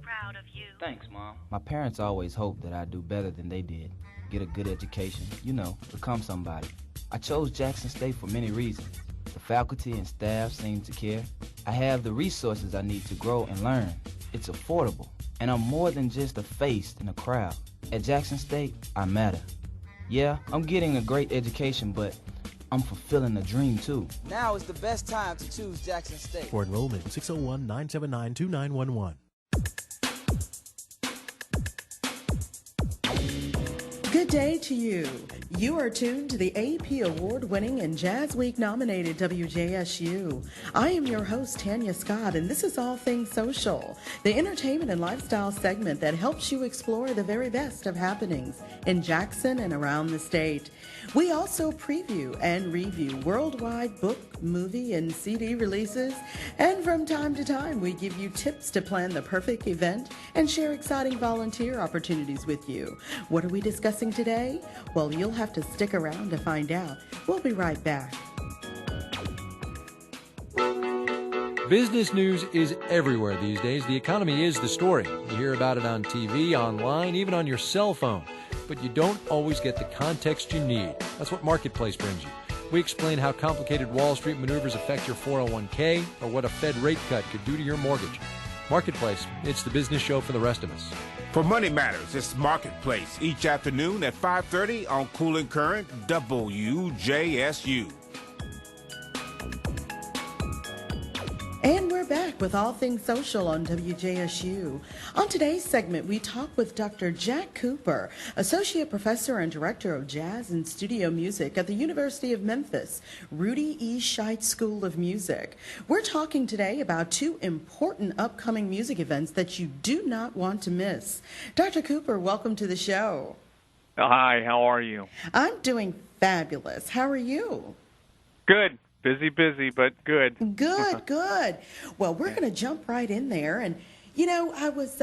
proud of you. Thanks, Mom. My parents always hoped that I'd do better than they did. Get a good education, become somebody. I chose Jackson State for many reasons. The faculty and staff seem to care. I have the resources I need to grow and learn. It's affordable, and I'm more than just a face in a crowd. At Jackson State, I matter. Yeah, I'm getting a great education, but I'm fulfilling a dream too. Now is the best time to choose Jackson State. For enrollment, 601-979-2911. Good day to you. You are tuned to the AP Award-winning and Jazz Week nominated WJSU. I am your host, Tanya Scott, and this is All Things Social, the entertainment and lifestyle segment that helps you explore the very best of happenings in Jackson and around the state. We also preview and review worldwide book, movie, and CD releases, and from time to time we give you tips to plan the perfect event and share exciting volunteer opportunities with you. What are we discussing today? Well, you'll have to stick around to find out. We'll be right back. Business news is everywhere these days. The economy is the story. You hear about it on TV, online, even on your cell phone. But you don't always get the context you need. That's what Marketplace brings you. We explain how complicated Wall Street maneuvers affect your 401k or what a Fed rate cut could do to your mortgage. Marketplace, it's the business show for the rest of us. For Money Matters, it's Marketplace each afternoon at 5:30 on Cool and Current WJSU. And we're back with All Things Social on WJSU. On today's segment, we talk with Dr. Jack Cooper, Associate Professor and Director of Jazz and Studio Music at the University of Memphis, Rudi Scheidt School of Music. We're talking today about two important upcoming music events that you do not want to miss. Dr. Cooper, welcome to the show. Hi, how are you? I'm doing fabulous. How are you? Good. Busy, but good. Good. Well, we're going to jump right in there. And, I was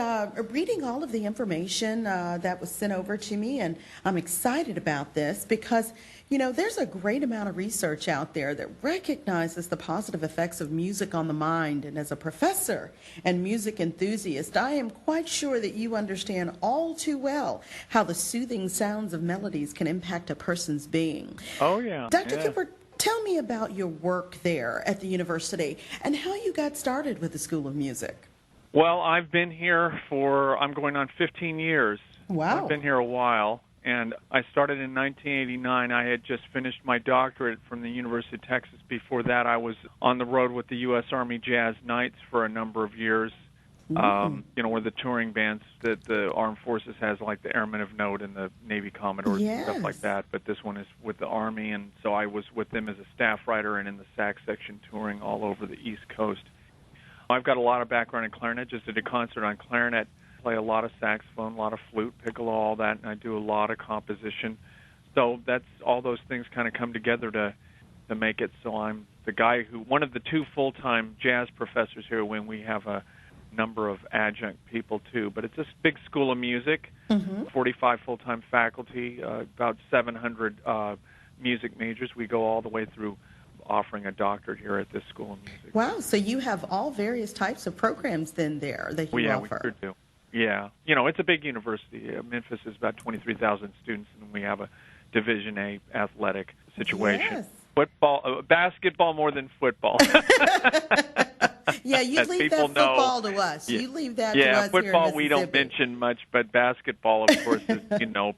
reading all of the information that was sent over to me, and I'm excited about this because, there's a great amount of research out there that recognizes the positive effects of music on the mind. And as a professor and music enthusiast, I am quite sure that you understand all too well how the soothing sounds of melodies can impact a person's being. Oh, yeah. Dr. Cooper, tell me about your work there at the university and how you got started with the School of Music. Well, I've been here I'm going on 15 years. Wow. I've been here a while, and I started in 1989. I had just finished my doctorate from the University of Texas. Before that, I was on the road with the U.S. Army Jazz Knights for a number of years. Where the touring bands that the Armed Forces has, like the Airmen of Note and the Navy Commodores and stuff like that. But this one is with the Army, and so I was with them as a staff writer and in the sax section touring all over the East Coast. I've got a lot of background in clarinet. Just did a concert on clarinet, play a lot of saxophone, a lot of flute, piccolo, all that, and I do a lot of composition. So that's all those things kind of come together to make it so I'm the guy one of the two full-time jazz professors here when we have a number of adjunct people too, but it's a big school of music, 45 full-time faculty, about 700 music majors. We go all the way through offering a doctorate here at this School of Music. Wow, so you have all various types of programs then there that you offer. We sure do. Yeah, it's a big university. Memphis is about 23,000 students, and we have a Division A athletic situation. Yes. Football, basketball more than football. Yeah, you leave that football to us. You leave that to us. Yeah, football here in we don't mention much, but basketball, of course, is,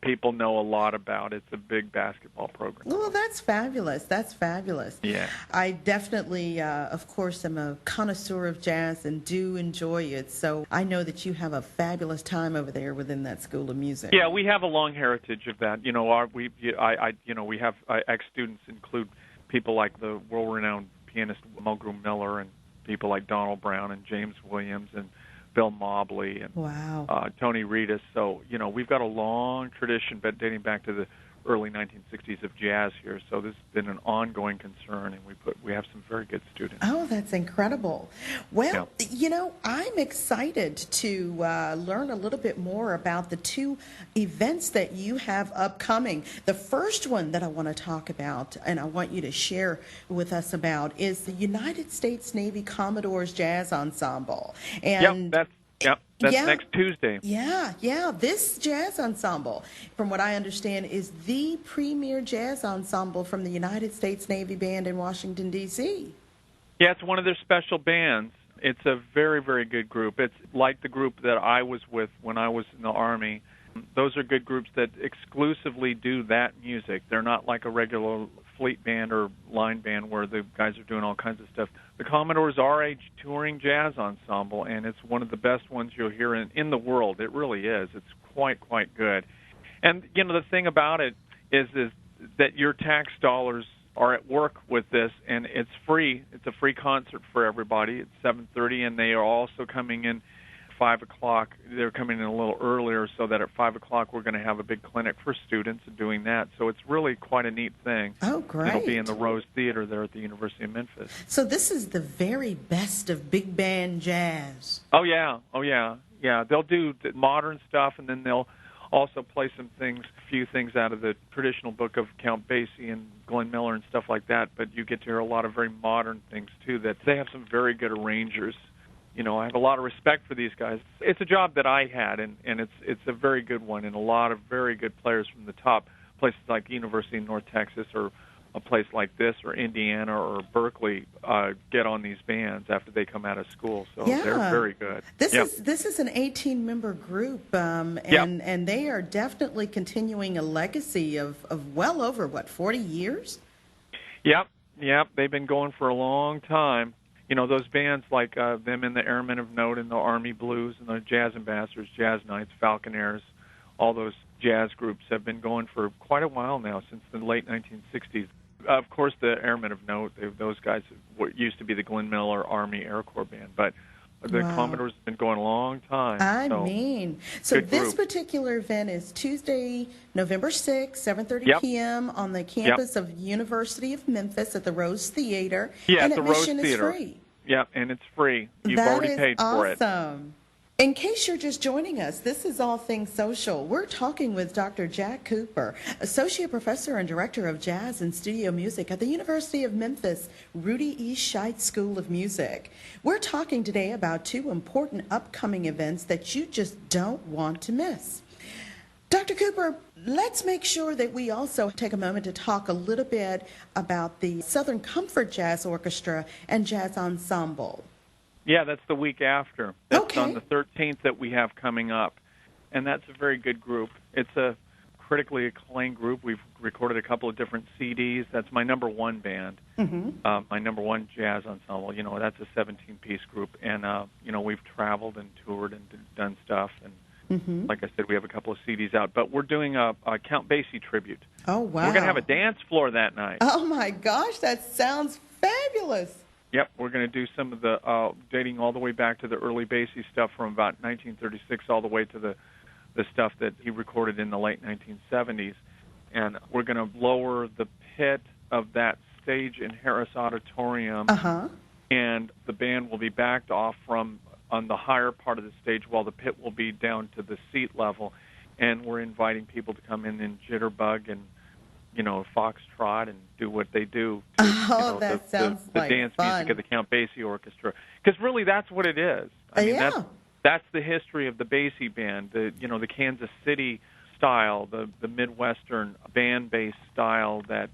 people know a lot about. It's a big basketball program. Well, that's fabulous. That's fabulous. Yeah. I definitely, of course, am a connoisseur of jazz and do enjoy it. So I know that you have a fabulous time over there within that School of Music. Yeah, we have a long heritage of that. We have ex-students include people like the world-renowned pianist Mulgrew Miller and people like Donald Brown and James Williams and Bill Mobley and Tony Reedus. So, we've got a long tradition dating back to the early 1960s of jazz here. So this has been an ongoing concern, and we have some very good students. Oh, that's incredible. Well, I'm excited to learn a little bit more about the two events that you have upcoming. The first one that I want to talk about, and I want you to share with us about, is the United States Navy Commodores Jazz Ensemble. And Yep, that's Yeah. next Tuesday. Yeah. This jazz ensemble, from what I understand, is the premier jazz ensemble from the United States Navy Band in Washington, D.C. Yeah, it's one of their special bands. It's a very, very good group. It's like the group that I was with when I was in the Army. Those are good groups that exclusively do that music. They're not like a regular fleet band or line band where the guys are doing all kinds of stuff. The Commodores are a touring jazz ensemble, and it's one of the best ones you'll hear in the world. It really is. It's quite good. And, you know, the thing about it is that your tax dollars are at work with this, and it's free. It's a free concert for everybody. It's 7:30, and they are also coming in 5 o'clock. They're coming in a little earlier so that at 5 o'clock we're going to have a big clinic for students and doing that. So it's really quite a neat thing. Oh, great. It'll be in the Rose Theater there at the University of Memphis. So this is the very best of big band jazz. Oh, yeah. Yeah, they'll do the modern stuff, and then they'll also play a few things out of the traditional book of Count Basie and Glenn Miller and stuff like that, but you get to hear a lot of very modern things, too, that they have some very good arrangers. You know, I have a lot of respect for these guys. It's a job that I had, and it's a very good one, and a lot of very good players from the top places like University of North Texas or a place like this or Indiana or Berkeley get on these bands after they come out of school. So they're very good. This is an 18-member group, and they are definitely continuing a legacy of well over, 40 years? Yep. They've been going for a long time. You know, those bands like them and the Airmen of Note and the Army Blues and the Jazz Ambassadors, Jazz Knights, Falconaires, all those jazz groups have been going for quite a while now, since the late 1960s. Of course, the Airmen of Note, those guys used to be the Glenn Miller Army Air Corps Band, but the Commodores have been going a long time. So this particular event is Tuesday, November 6th, 7:30 p.m. on the campus of University of Memphis at the Rose Theater. Yeah, and at the Rose admission Theater. Is free. Yeah, and it's free. You've already paid for it. Awesome. In case you're just joining us, this is All Things Social. We're talking with Dr. Jack Cooper, Associate Professor and Director of Jazz and Studio Music at the University of Memphis, Rudi E. Scheidt School of Music. We're talking today about two important upcoming events that you just don't want to miss. Dr. Cooper, let's make sure that we also take a moment to talk a little bit about the Southern Comfort Jazz Orchestra and Jazz Ensemble. Yeah, that's the week after. That's on the 13th that we have coming up. And that's a very good group. It's a critically acclaimed group. We've recorded a couple of different CDs. That's my number one band, my number one jazz ensemble. You know, that's a 17-piece group. And, you know, we've traveled and toured and done stuff. And like I said, we have a couple of CDs out. But we're doing a Count Basie tribute. Oh, wow. We're going to have a dance floor that night. Oh, my gosh, that sounds fabulous. Yep, we're going to do some of the dating all the way back to the early Basie stuff from about 1936 all the way to the stuff that he recorded in the late 1970s. And we're going to lower the pit of that stage in Harris Auditorium, and the band will be backed off from on the higher part of the stage while the pit will be down to the seat level. And we're inviting people to come in and jitterbug and, you know, foxtrot and do what they do to that sounds the like dance fun. music of the Count Basie Orchestra. Because really that's what it is. I mean, that's the history of the Basie band, the Kansas City style, the Midwestern band-based style that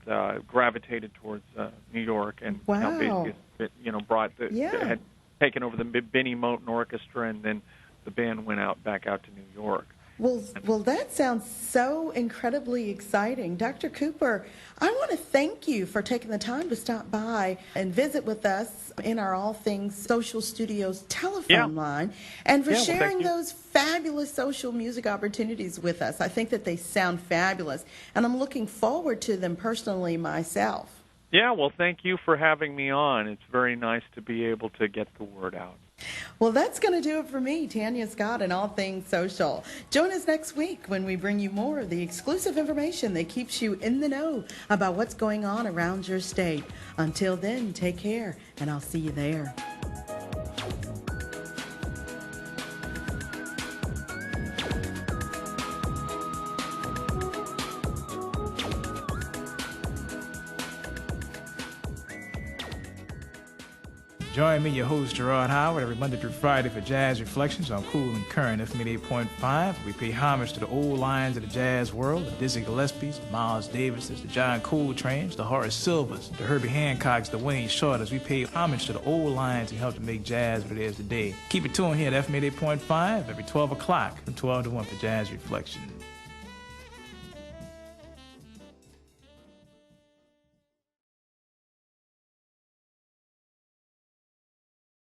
gravitated towards New York, and Count Basie, had taken over the Benny Moten Orchestra, and then the band went back out to New York. Well, that sounds so incredibly exciting. Dr. Cooper, I want to thank you for taking the time to stop by and visit with us in our All Things Social Studios telephone line, and for sharing those fabulous social music opportunities with us. I think that they sound fabulous, and I'm looking forward to them personally myself. Yeah, well, thank you for having me on. It's very nice to be able to get the word out. Well, that's going to do it for me, Tanya Scott, and All Things Social. Join us next week when we bring you more of the exclusive information that keeps you in the know about what's going on around your state. Until then, take care, and I'll see you there. Join me, your host, Gerard Howard, every Monday through Friday for Jazz Reflections on Cool and Current FM 88.5. We pay homage to the old lions of the jazz world, the Dizzy Gillespie's, the Miles Davises, the John Coltrane's, the Horace Silvers, the Herbie Hancocks, the Wayne Shorters. We pay homage to the old lions who helped to make jazz what it is today. Keep it tuned here at FM 88.5 every 12 o'clock from 12 to 1 for Jazz Reflections.